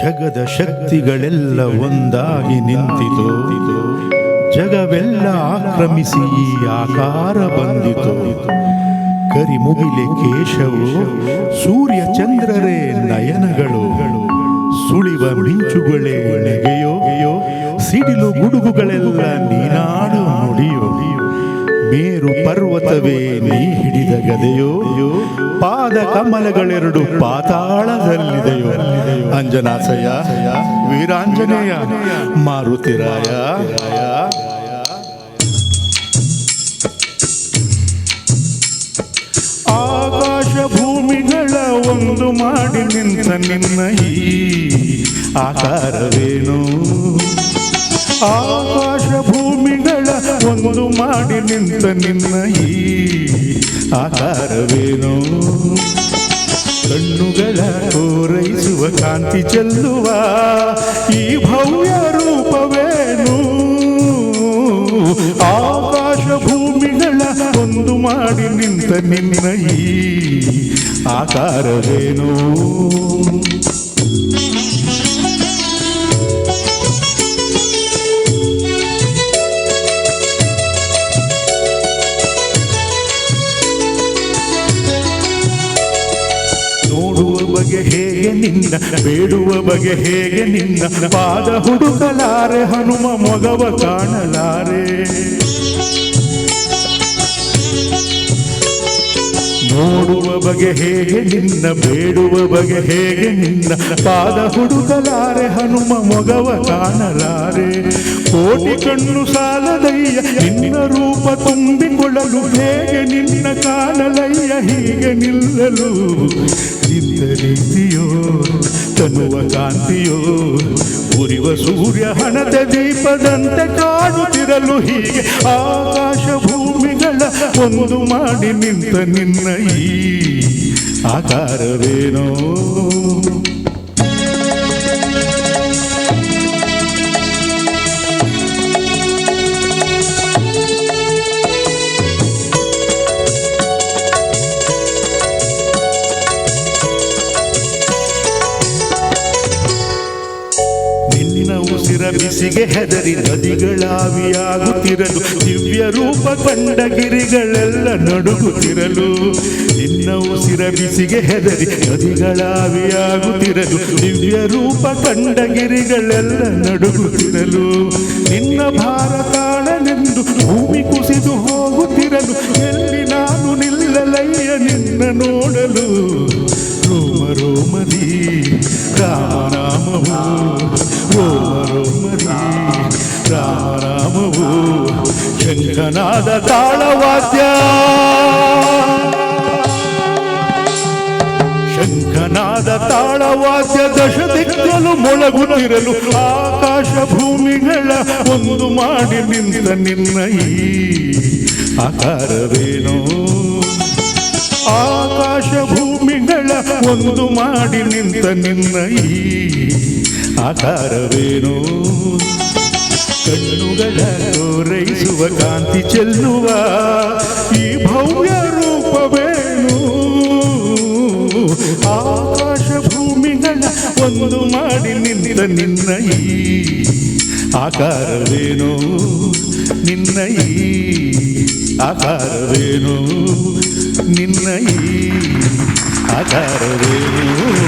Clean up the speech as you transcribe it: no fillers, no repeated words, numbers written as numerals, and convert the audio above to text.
ಜಗದ ಶಕ್ತಿಗಳೆಲ್ಲ ಒಂದಾಗಿ ನಿಂತಿತು, ಜಗವೆಲ್ಲ ಆಕ್ರಮಿಸಿ ಈ ಆಕಾರ ಬಂದಿತು. ಕರಿಮುಗಿಲೆ ಕೇಶವು, ಸೂರ್ಯ ಚಂದ್ರರೇ ನಯನಗಳು, ಸುಳಿವ ಮಿಂಚುಗಳೇ ನೆಗೆಯೋ, ಸಿಡಿಲು ಗುಡುಗುಗಳೆಲ್ಲ ನೀನಾಡು ನುಡಿಯೋ. ಮೇರು ಪರ್ವತವೇ ನೀ ಹಿಡಿದ ಗದೆಯೋ, ಪಾದ ಕಮಲಗಳೆರಡು ಪಾತಾಳದಲ್ಲಿದೆಯೋ. ಅಂಜನಾಸಯ, ವೀರಾಂಜನೇಯ, ಮಾರುತಿರಾಯ. ಆಕಾಶ ಭೂಮಿಗಳ ಒಂದು ಮಾಡಿ ನಿಂತ ನಿನ್ನ ಈ ಆಕಾರವೇನು? ಆಕಾಶ ಭೂಮಿಗಳ ಒಂದು ಮಾಡಿ ನಿಂತ ನಿನ್ನ ಈ ಆಕಾರವೇನು? ಕಣ್ಣುಗಳ ಕೋರೈಸುವ ಕಾಂತಿ ಚೆಲ್ಲುವ ಈ ಭವ್ಯ ರೂಪವೇನು? ಆಕಾಶ ಭೂಮಿಗಳ ಒಂದು ಮಾಡಿ ನಿಂತ ನಿನ್ನ ಈ ಆಕಾರವೇನು? ನೋಡುವ ಬಗೆ ಹೇಗೆ ನಿನ್ನ, ಬೇಡುವ ಬಗೆ ಹೇಗೆ ನಿನ್ನ, ಪಾದ ಹುಡುಕಲಾರೆ ಹನುಮ ಮೊಗವ ಕಾಣಲಾರೆ. ನೋಡುವ ಬಗೆ ಹೇಗೆ ನಿನ್ನ, ಬೇಡುವ ಬಗೆ ಹೇಗೆ ನಿನ್ನ, ಪಾದ ಹುಡುಕಲಾರೆ ಹನುಮ ಮೊಗವ ಕಾಣಲಾರೆ. ಕೋಟಿ ಕಣ್ಣು ಸಾಲದಯ್ಯ ನಿನ್ನ ರೂಪ ತುಂಬಿಕೊಳ್ಳಲು, ಹೇಗೆ ನಿನ್ನ ಕಾಣಲಯ್ಯ ಹೀಗೆ ನಿಲ್ಲಲು. ನಿಂತ ರೀತಿಯೋ ತನುವ ಕಾಂತಿಯೋ, ಉರಿವ ಸೂರ್ಯ ಹಣದ ದೀಪದಂತೆ ಕಾಣುತ್ತಿರಲು, ಹೀಗೆ ಆಕಾಶ ಭೂಮಿಗಳ ಒಂದು ಮಾಡಿ ನಿಂತ ನಿನ್ನ ಈ ಆಕಾರವೇನೋ? ಉಸಿರ ಬಿಸಿಗೆ ಹೆದರಿ ನದಿಗಳಾವಿಯಾಗುತ್ತಿರಲು, ದಿವ್ಯ ರೂಪ ಕಂಡ ಗಿರಿಗಳೆಲ್ಲ ನಡುಗುತ್ತಿರಲು. ನಿನ್ನ ಉಸಿರ ಬಿಸಿಗೆ ಹೆದರಿ ನದಿಗಳಾವಿಯಾಗುತ್ತಿರಲು, ದಿವ್ಯ ರೂಪ ಕಂಡ ಗಿರಿಗಳೆಲ್ಲ ನಡುಗುತ್ತಿರಲು. ನಿನ್ನ ಭಾರ ತಾಳಲೆಂದು ಭೂಮಿ ಕುಸಿದು ಹೋಗುತ್ತಿರಲು, ಎಲ್ಲಿ ನಾನು ನಿಲ್ಲಲಯ್ಯ ನಿನ್ನ ನೋಡಲು. ರೋಮ ರೋಮದಿ ರಾಮನಾಮವು, ರೋಮ ರೋಮದಿ ರಾಮನಾಮವು, ಶಂಖನಾದ ತಾಳವಾದ್ಯ, ಶಂಖನಾದ ತಾಳವಾದ್ಯ ದಶ ದಿಕ್ಕಲು ಮೊಳಗುತ್ತಿರಲು, ಆಕಾಶ ಭೂಮಿಗಳ ಒಂದು ಮಾಡಿ ನಿಂತ ನಿನ್ನ ಈ ಆಕಾರವೇನೋ? ಆಕಾಶ ಭೂಮಿಗಳ ಒಂದು ಮಾಡಿ ನಿಂತ ನಿನ್ನ ಈ ಆಕಾರವೇನೋ? ಕಣ್ಣುಗಳ ಕೋರೈಸುವ ಕಾಂತಿ ಚೆಲ್ಲುವ ಈ ಭವ್ಯ ರೂಪವೇನು? ಆಕಾಶ ಭೂಮಿಗಳ ಒಂದು ಮಾಡಿ ನಿಂತ ನಿನ್ನ ಈ ಆಕಾರವೇನೋ? ನಿನ್ನ ಈ ಆಕಾರವೇನೋ? ನಿನ್ನ ಈ ಆಕಾರವೇನೋ?